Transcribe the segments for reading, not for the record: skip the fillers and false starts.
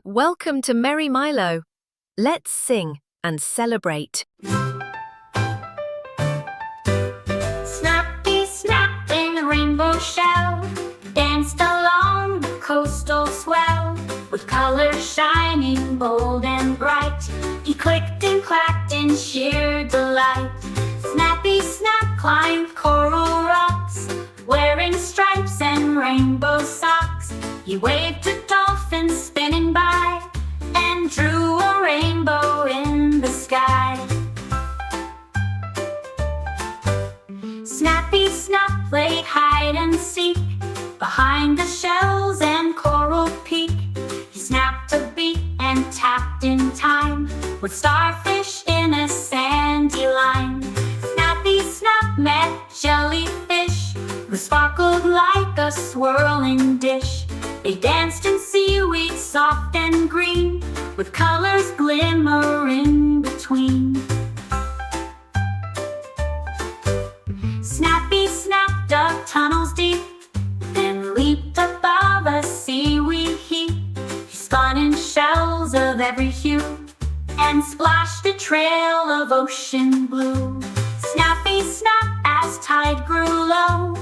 Welcome to Merry Milo. Let's sing and celebrate. Snappy snap in the rainbow shell, danced along the coastal swell, with colors shining bold and bright. He clicked and clacked in sheer delight. Snappy snap climbed coral rocks, wearing stripes and rainbow socks. He waved to dolphins spinning by, and drew a rainbow in the sky. Snappy Snap played hide and seek behind the shells and coral peak. He snapped a beat and tapped in time with starfish in a sandy line. Snappy Snap met jellyfish who sparkled like a swirling dish. They danced in seaweed soft and green, with colors glimmering between. Snappy Snap dug tunnels deep, then leaped above a seaweed heap. He spun in shells of every hue, and splashed a trail of ocean blue. Snappy Snap, as tide grew low,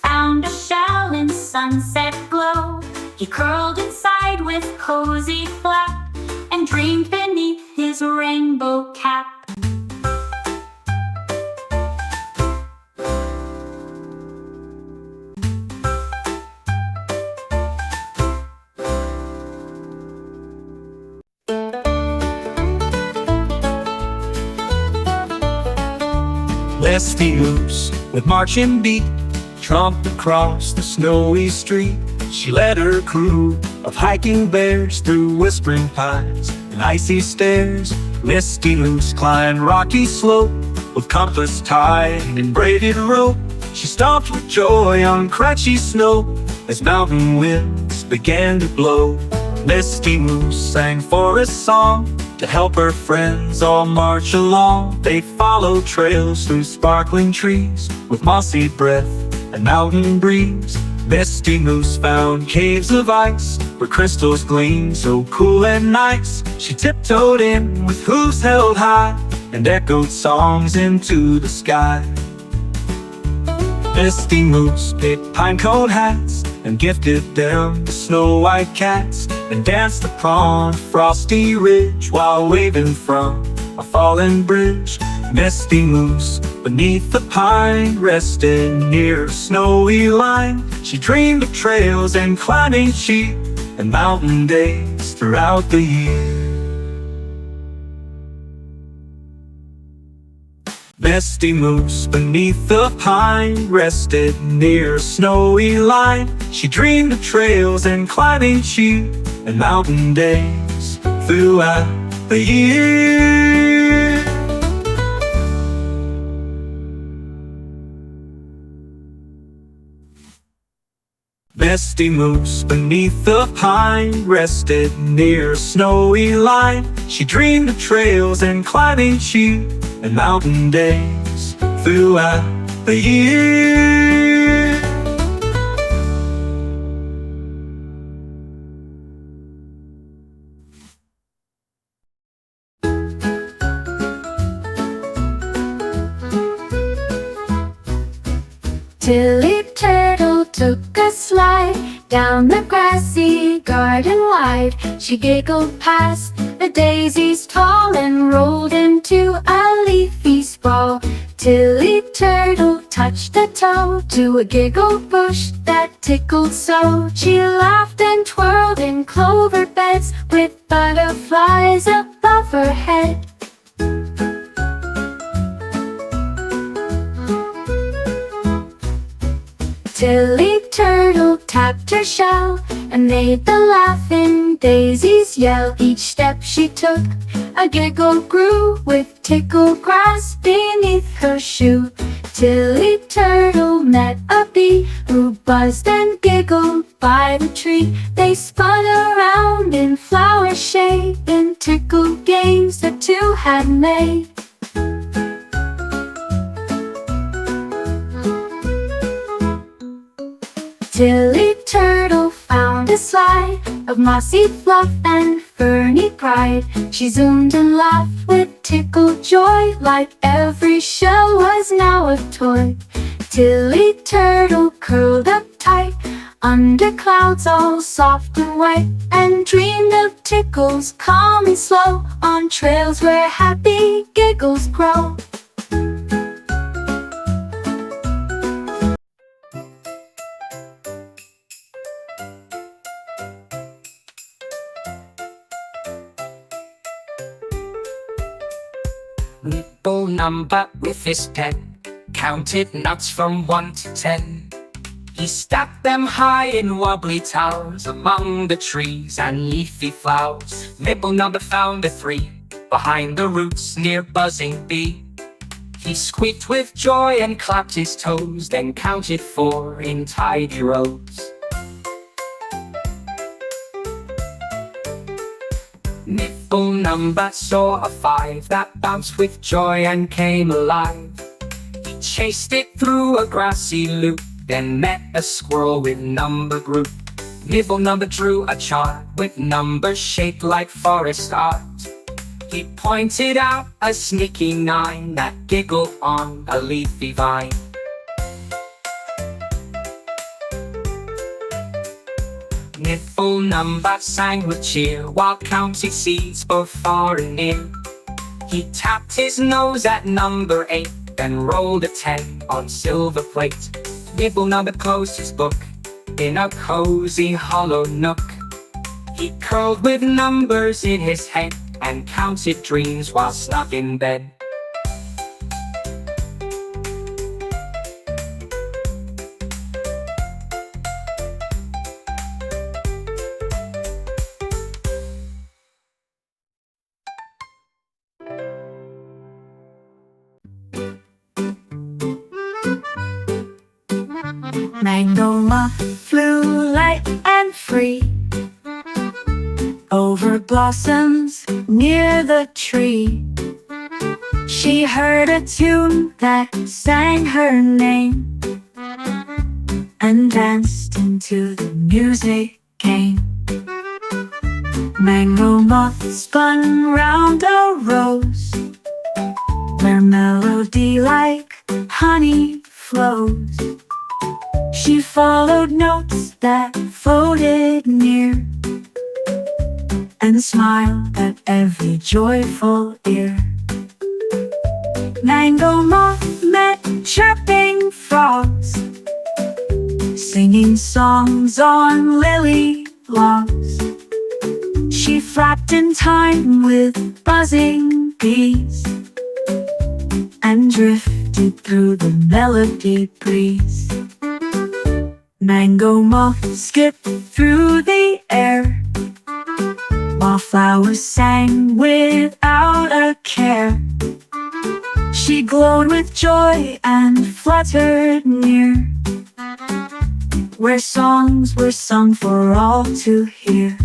found a shell in sunset glow. He curled inside with cozy flap, and dreamed beneath his rainbow cap. Leslie Moose, with marching beat, tromped across the snowy street. She led her crew of hiking bears through whispering pines and icy stairs. Misty Moose climbed rocky slope with compass tied and braided rope. She stomped with joy on crunchy snow as mountain winds began to blow. Misty Moose sang forest song to help her friends all march along. They followed trails through sparkling trees with mossy breath and mountain breeze. Misty Moose found caves of ice where crystals gleamed so cool and nice. She tiptoed in with hooves held high and echoed songs into the sky. Misty Moose picked pinecone hats and gifted them to snow-white cats, and danced upon a frosty ridge while waving from a fallen bridge. Misty Moose beneath the pine rested near a snowy line. She dreamed of trails and climbing sheep and mountain days throughout the year. Misty Moose beneath the pine rested near a snowy line. She dreamed of trails and climbing sheep and mountain days throughout the year. Misty Moose beneath the pine rested near a snowy line. She dreamed of trails and climbing sheep and mountain days throughout the year. Tilly Turtle took a slide down the grassy garden wide. She giggled past the daisies tall and rolled into a leafy sprawl. Tilly Turtle touched a toe to a giggle bush that tickled so. She laughed and twirled in clover beds with butterflies above her head. Tilly Turtle tapped her shell and made the laughing daisies yell. Each step she took, a giggle grew with tickled grass beneath her shoe. Tilly Turtle met a bee who buzzed and giggled by the tree. They spun around in flower shade in tickled games the two had made. Tilly Turtle found a slide of mossy fluff and cried. She zoomed and laughed with tickled joy, like every shell was now a toy. Tilly Turtle curled up tight under clouds all soft and white, and dreamed of tickles calm and slow on trails where happy giggles grow. Nibble number with his pen, counted nuts from 1 to 10. He stacked them high in wobbly towers among the trees and leafy flowers. Nibble number found a 3 behind the roots near buzzing bee. He squeaked with joy and clapped his toes, then counted 4 in tidy rows. Nibble number saw a 5 that bounced with joy and came alive. He chased it through a grassy loop, then met a squirrel with number group. Nibble number drew a chart with numbers shaped like forest art. He pointed out a sneaky 9 that giggled on a leafy vine. Nibble number sang with cheer while counting seeds both far and near. He tapped his nose at number 8, then rolled a 10 on silver plate. Nibble number closed his book in a cozy hollow nook. He curled with numbers in his head and counted dreams while snug in bed. Mango moth flew light and free over blossoms near the tree. She heard a tune that sang her name and danced into the music came. Mango moth spun round a rose where melody like honey flows. She followed notes that floated near and smiled at every joyful ear. Mango moth met chirping frogs, singing songs on lily logs. She flapped in time with buzzing bees and drifted through the melody breeze. Mango moth skipped through the air while flowers sang without a care. She glowed with joy and fluttered near where songs were sung for all to hear.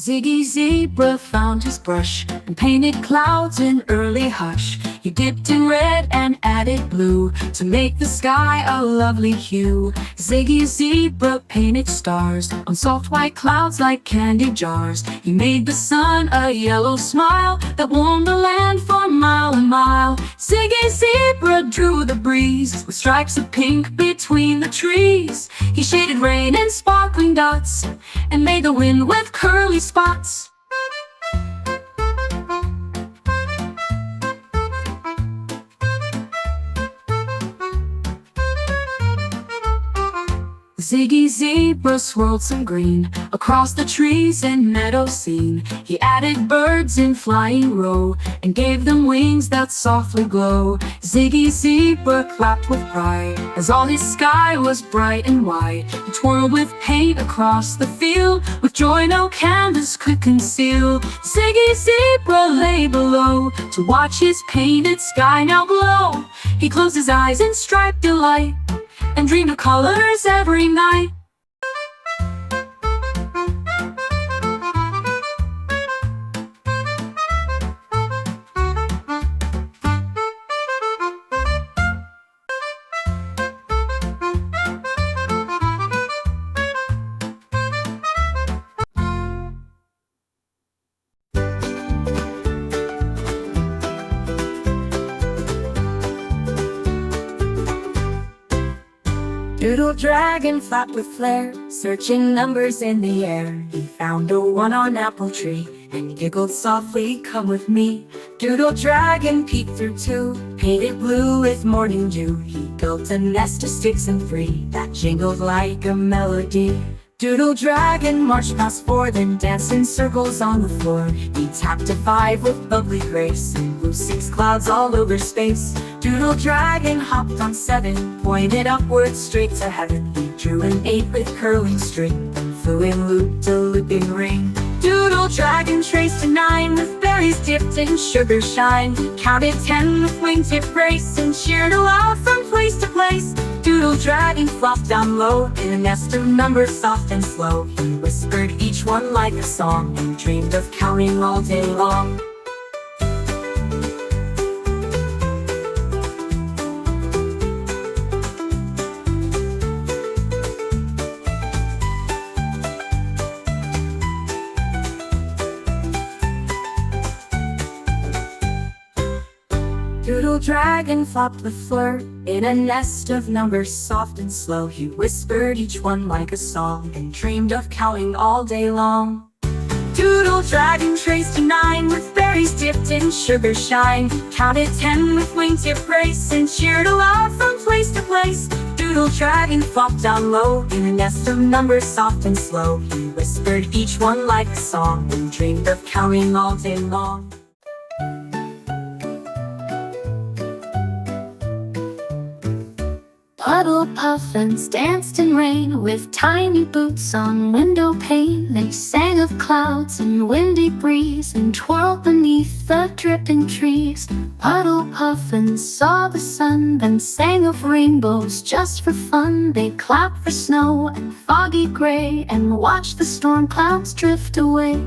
Ziggy Zebra found his brush and painted clouds in early hush. He dipped in red and added blue to make the sky a lovely hue. Ziggy Zebra painted stars on soft white clouds like candy jars. He made the sun a yellow smile that warmed the land for mile and mile. Ziggy Zebra drew the breeze with stripes of pink between the trees. He shaded rain in sparkling dots and made the wind with curly spots. Ziggy Zebra swirled some green across the trees and meadow scene. He added birds in flying row and gave them wings that softly glow. Ziggy Zebra clapped with pride as all his sky was bright and wide. He twirled with paint across the field with joy no canvas could conceal. Ziggy Zebra lay below to watch his painted sky now glow. He closed his eyes in striped delight and dreamed of colors every night. Doodle dragon flapped with flair, searching numbers in the air. He found a 1 on apple tree and giggled softly, "Come with me." Doodle dragon peeked through 2, painted blue with morning dew. He built a nest of sticks and 3 that jingled like a melody. Doodle dragon marched past 4, then danced in circles on the floor. He tapped a 5 with bubbly grace and blew 6 clouds all over space. Doodle dragon hopped on 7, pointed upwards straight to heaven. He drew an 8 with curling string and flew in loop-to-looping ring. Doodle dragon traced a 9 with berries dipped in sugar shine. He counted 10 with wingtip grace and cheered aloud from place to place. Doodle dragon flopped down low in a nest of numbers soft and slow. He whispered each one like a song and dreamed of counting all day long. Doodle dragon flopped with flirt in a nest of numbers soft and slow. He whispered each one like a song and dreamed of counting all day long. Doodle dragon traced a 9 with berries dipped in sugar shine. He counted 10 with wingtip grace and cheered aloud from place to place. Doodle dragon flopped down low in a nest of numbers soft and slow. He whispered each one like a song and dreamed of counting all day long. Puddle puffins danced in rain with tiny boots on window pane. They sang of clouds and windy breeze and twirled beneath the dripping trees. Puddle puffins saw the sun, then sang of rainbows just for fun. They clapped for snow and foggy gray and watched the storm clouds drift away.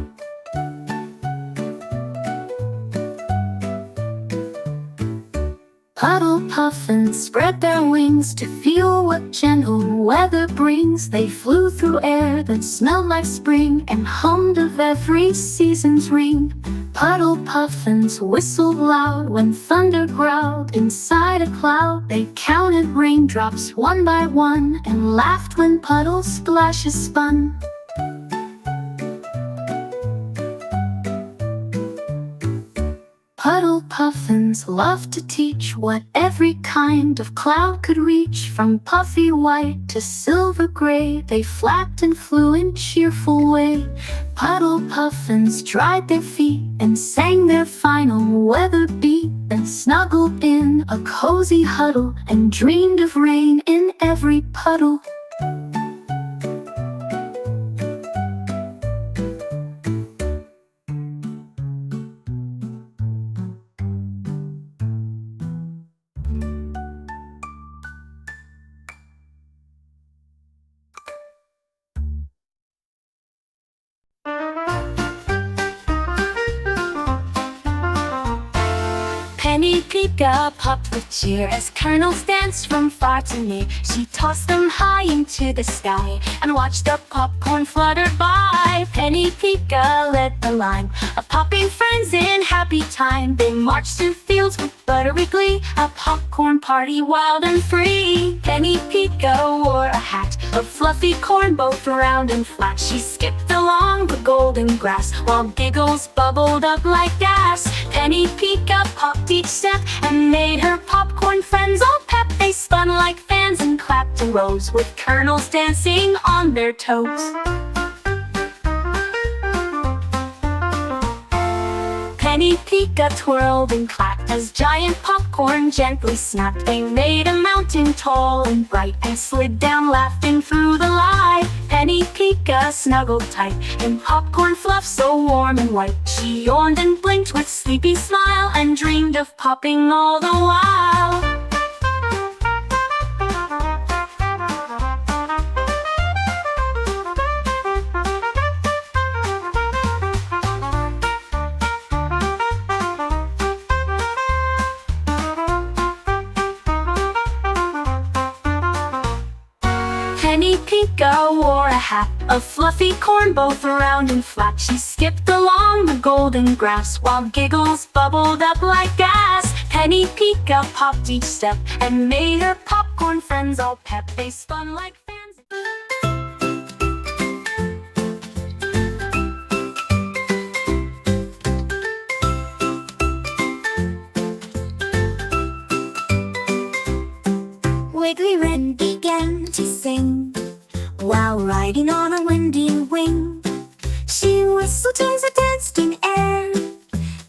Puddle puffins spread their wings to feel what gentle weather brings. They flew through air that smelled like spring and hummed of every season's ring. Puddle puffins whistled loud when thunder growled inside a cloud. They counted raindrops 1 by 1 and laughed when puddle splashes spun. Puddle puffins loved to teach what every kind of cloud could reach. From puffy white to silver gray, they flapped and flew in cheerful way. Puddle puffins dried their feet and sang their final weather beat, then snuggled in a cozy huddle and dreamed of rain in every puddle. Penny Pika popped with cheer as kernels danced from far to near. She tossed them high into the sky and watched the popcorn flutter by. Penny Pika led the line of popping friends in happy time. They marched through fields with buttery glee, a popcorn party wild and free. Penny Pika wore a hat of fluffy corn, both round and flat. She skipped along the golden grass while giggles bubbled up like gas. Penny Pika popped each step and made her popcorn friends all pep. They spun like fans and clapped in rows, with colonels dancing on their toes. Penny Pika twirled and clacked as giant popcorn gently snapped. They made a mountain tall and bright and slid down laughing through the light. Penny Pika snuggled tight in popcorn fluff so warm and white. She yawned and blinked with sleepy smile and dreamed of popping all the while. Penny Pika wore a hat of fluffy corn, both round and flat. She skipped along the golden grass while giggles bubbled up like gas. Penny Pika popped each step and made her popcorn friends all pep. They spun like fans. Wiggly Wren began to sing while riding on a windy wing. She whistled tunes that danced in air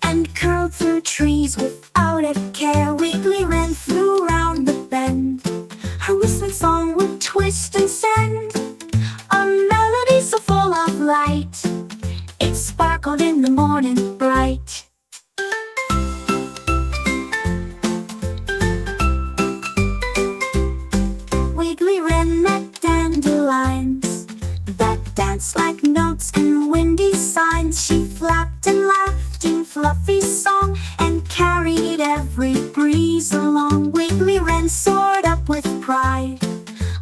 and curled through trees without a care. Wiggly Wren flew round the bend. Her whistling song would twist and send a melody so full of light. It sparkled in the morning bright. Wiggly Wren met dandelions that danced like notes and windy signs. She flapped and laughed in fluffy song and carried every breeze along. Wiggly Wren soared up with pride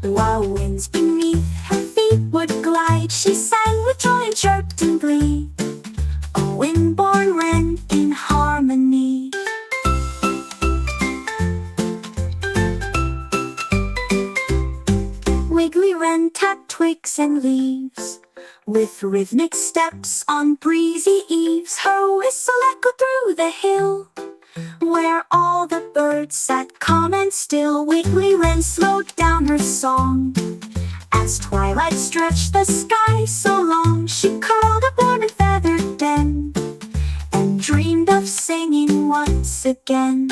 while winds beneath her feet would glide. She sang with joy and chirped in glee, a wind-born wren in harmony. Wiggly Wren tapped twigs and leaves with rhythmic steps on breezy eaves. Her whistle echoed through the hill where all the birds sat calm and still. Wiggly Wren slowed down her song as twilight stretched the sky so long. She curled up warm and feathered den and dreamed of singing once again.